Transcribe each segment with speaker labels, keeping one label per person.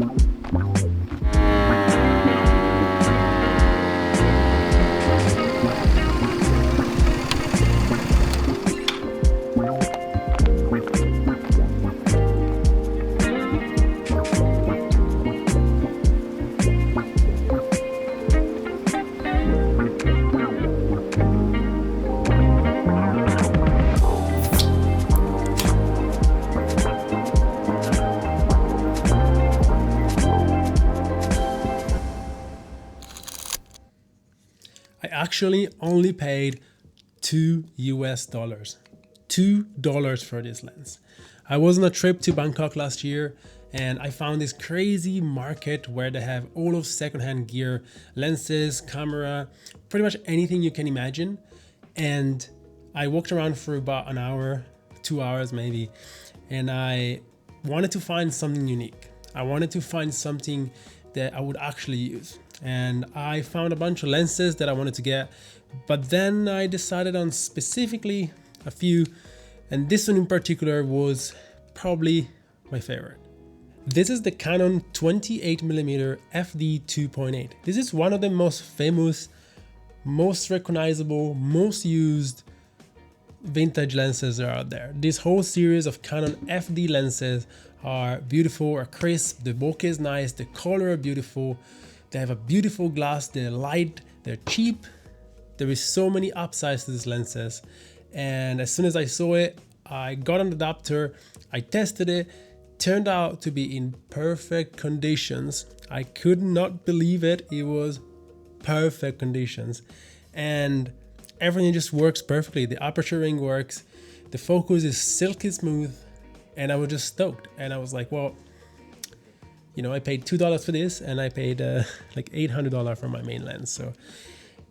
Speaker 1: I actually only paid $2. $2 for this lens. I was on a trip to Bangkok last year and I found this crazy market where they have all of secondhand gear, lenses, camera, pretty much anything you can imagine. And I walked around for about an hour, 2 hours maybe, and I wanted to find something unique. I wanted to find something that I would actually use. And I found a bunch of lenses that I wanted to get, but then I decided on specifically a few, and this one in particular was probably my favorite. This is the Canon 28mm FD 2.8. This is one of the most famous, most recognizable, most used vintage lenses that are out there. This whole series of Canon FD lenses are beautiful, are crisp, the bokeh is nice, the color are beautiful, they have a beautiful glass, they're light, they're cheap. There is so many upsides to these lenses. And as soon as I saw it, I got an adapter, I tested it, turned out to be in perfect conditions. I could not believe it. It was perfect conditions. And everything just works perfectly. The aperture ring works, the focus is silky smooth, and I was just stoked. And I was like, well, you know, I paid $2 for this, and I paid like $800 for my main lens. So,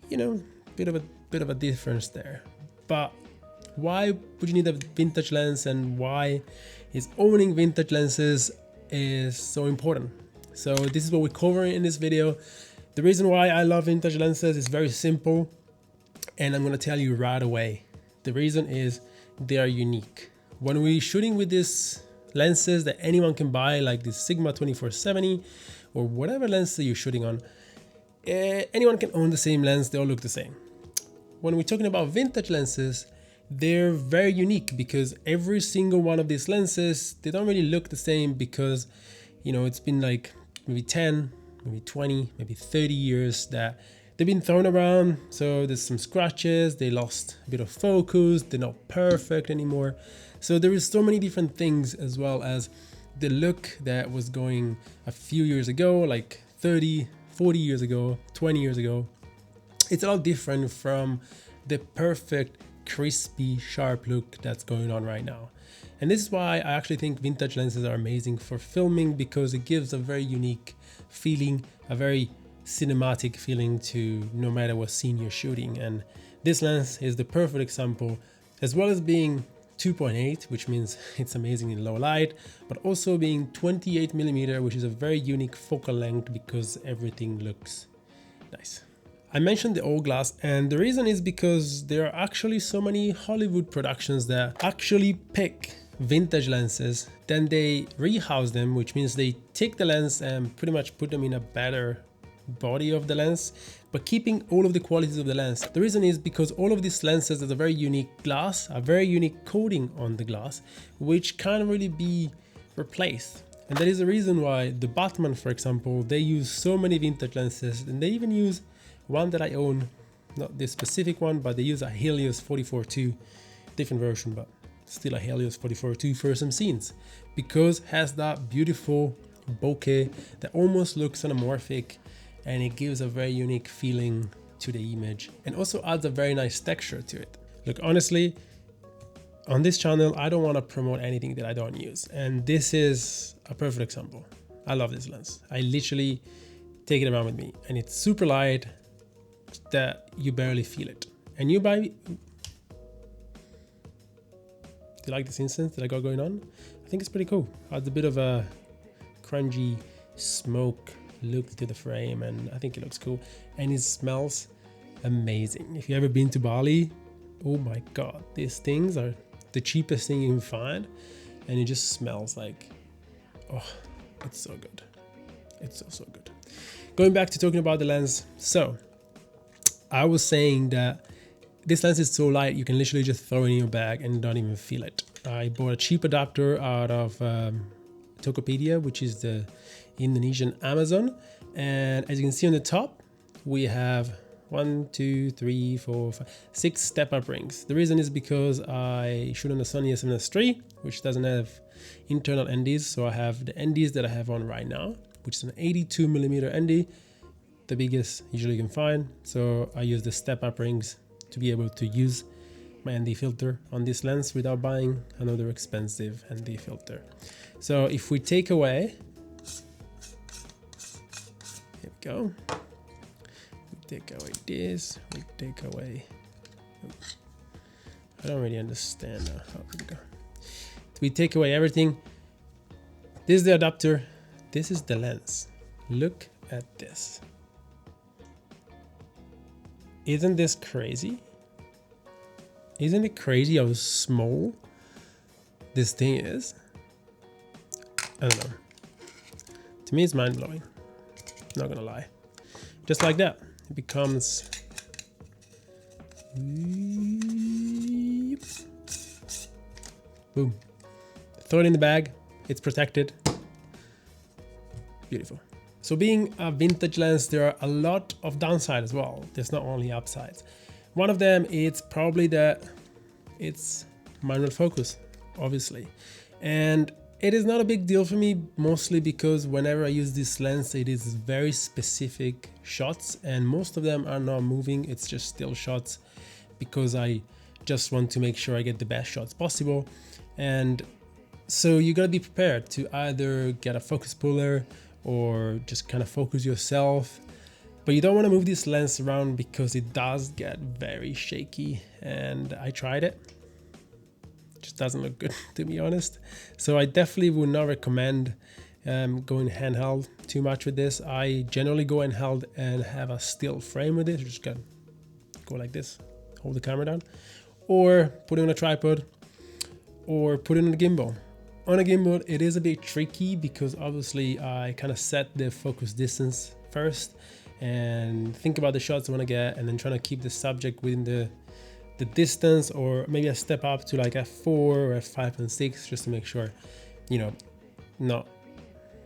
Speaker 1: you know, bit of a difference there. But why would you need a vintage lens, and why is owning vintage lenses is so important? So this is what we're covering in this video. The reason why I love vintage lenses is very simple, and I'm gonna tell you right away. The reason is they are unique. When we're shooting with these lenses that anyone can buy, like this Sigma 2470 or whatever lens that you're shooting on, anyone can own the same lens, they all look the same. When we're talking about vintage lenses, they're very unique because every single one of these lenses, they don't really look the same because, you know, it's been like maybe 10, maybe 20, maybe 30 years that they've been thrown around. So there's some scratches, they lost a bit of focus, they're not perfect anymore. So there is so many different things, as well as the look that was going a few years ago, like 30, 40 years ago, 20 years ago. It's a lot different from the perfect, crispy, sharp look that's going on right now. And this is why I actually think vintage lenses are amazing for filming, because it gives a very unique feeling, a very cinematic feeling to no matter what scene you're shooting. And this lens is the perfect example, as well as being 2.8, which means it's amazing in low light, but also being 28mm, which is a very unique focal length because everything looks nice. I mentioned the old glass, and the reason is because there are actually so many Hollywood productions that actually pick vintage lenses, then they rehouse them, which means they take the lens and pretty much put them in a better body of the lens, but keeping all of the qualities of the lens. The reason is because all of these lenses have a very unique glass, a very unique coating on the glass, which can't really be replaced. And that is the reason why the Batman, for example, they use so many vintage lenses, and they even use one that I own, not this specific one, but they use a Helios 44-2, different version, but still a Helios 44-2 for some scenes, because it has that beautiful bokeh that almost looks anamorphic, and it gives a very unique feeling to the image and also adds a very nice texture to it. Look, honestly, on this channel, I don't want to promote anything that I don't use, and this is a perfect example. I love this lens. I literally take it around with me, and it's super light that you barely feel it. And you buy... Do you like this incense that I got going on? I think it's pretty cool. Adds a bit of a crunchy smoke look to the frame, and I think it looks cool, and it smells amazing. If you've ever been to Bali, oh my god, these things are the cheapest thing you can find, and it just smells like, oh, it's so good. It's so good. Going back to talking about the lens. So I was saying that this lens is so light, you can literally just throw it in your bag and don't even feel it. I bought a cheap adapter out of Tokopedia, which is the Indonesian Amazon. And as you can see on the top, we have 1, 2, 3, 4, 5, 6 step-up rings. The reason is because I shoot on the Sony a7S III, which doesn't have internal NDs. So I have the NDs that I have on right now, which is an 82mm ND, the biggest usually you can find. So I use the step-up rings to be able to use my ND filter on this lens without buying another expensive ND filter. So if we take away, here we go. We take away this, we take away, oops, I don't really understand now. Oh, here we go. We take away everything. This is the adapter. This is the lens. Look at this. Isn't this crazy? Isn't it crazy how small this thing is? I don't know. To me, it's mind-blowing. Not gonna lie. Just like that, it becomes... Boom. Throw it in the bag. It's protected. Beautiful. So being a vintage lens, there are a lot of downside as well. There's not only upsides. One of them, it's probably that it's manual focus, obviously. And it is not a big deal for me, mostly because whenever I use this lens, it is very specific shots and most of them are not moving. It's just still shots because I just want to make sure I get the best shots possible. And so you gotta be prepared to either get a focus puller or just kind of focus yourself. But you don't want to move this lens around because it does get very shaky, and I tried it. It just doesn't look good, to be honest. So I definitely would not recommend going handheld too much with this. I generally go handheld and have a still frame with it. You just gotta go like this, hold the camera down, or put it on a tripod, or put it on a gimbal. On a gimbal, it is a bit tricky because obviously I kind of set the focus distance first and think about the shots I want to get, and then trying to keep the subject within the distance, or maybe I step up to like f4 or f5.6 just to make sure, you know, not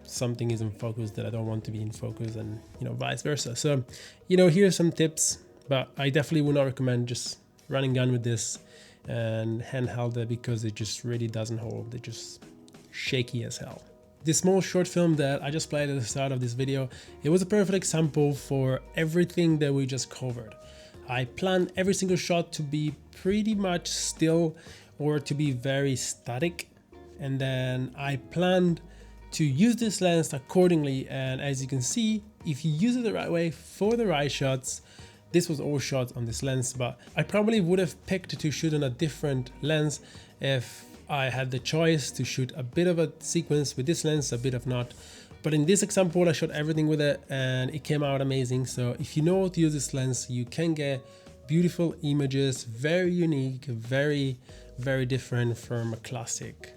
Speaker 1: something is in focus that I don't want to be in focus, and you know, vice versa. So, you know, here's some tips, but I definitely would not recommend just running gun with this and handheld it because it just really doesn't hold. It just shaky as hell. This small short film that I just played at the start of this video, it was a perfect example for everything that we just covered. I planned every single shot to be pretty much still or to be very static, and then I planned to use this lens accordingly. And as you can see, if you use it the right way for the right shots, this was all shots on this lens, but I probably would have picked to shoot on a different lens if I had the choice to shoot a bit of a sequence with this lens, a bit of not. But in this example, I shot everything with it and it came out amazing. So if you know how to use this lens, you can get beautiful images, very unique, very, very different from a classic,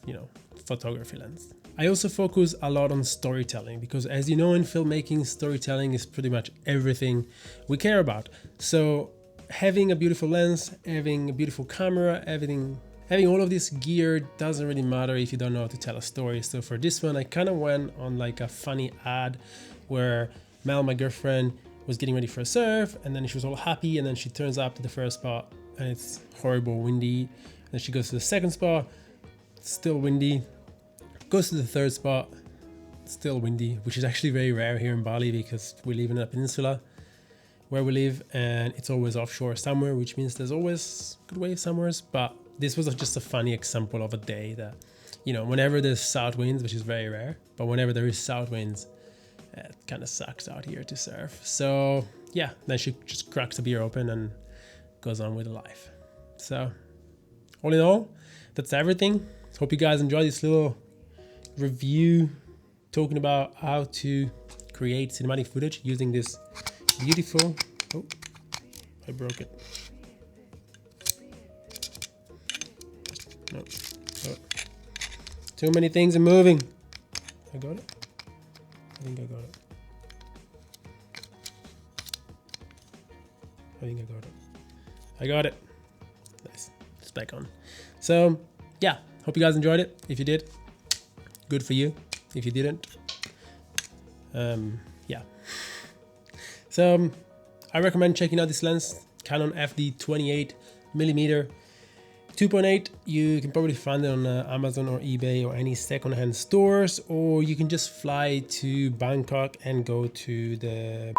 Speaker 1: you know, photography lens. I also focus a lot on storytelling because, as you know, in filmmaking, storytelling is pretty much everything we care about. So having a beautiful lens, having a beautiful camera, having all of this gear doesn't really matter if you don't know how to tell a story. So for this one, I kind of went on like a funny ad where Mel, my girlfriend, was getting ready for a surf, and then she was all happy, and then she turns up to the first spot and it's horrible windy. And then she goes to the second spot, still windy. Goes to the third spot, still windy, which is actually very rare here in Bali because we live in a peninsula where we live, and it's always offshore somewhere, which means there's always good wave somewhere. But this was just a funny example of a day that, you know, whenever there's south winds, which is very rare, but whenever there is south winds, it kind of sucks out here to surf. So yeah, then she just cracks the beer open and goes on with life. So all in all, that's everything. Hope you guys enjoyed this little review talking about how to create cinematic footage using this beautiful, oh, I broke it. No. Oh. Too many things are moving. I got it. I think I got it. I think I got it. I got it. Nice. It's back on. So yeah, hope you guys enjoyed it. If you did, good for you. If you didn't, yeah. So I recommend checking out this lens, Canon FD 28mm 2.8. You can probably find it on Amazon or eBay or any secondhand stores, or you can just fly to Bangkok and go to the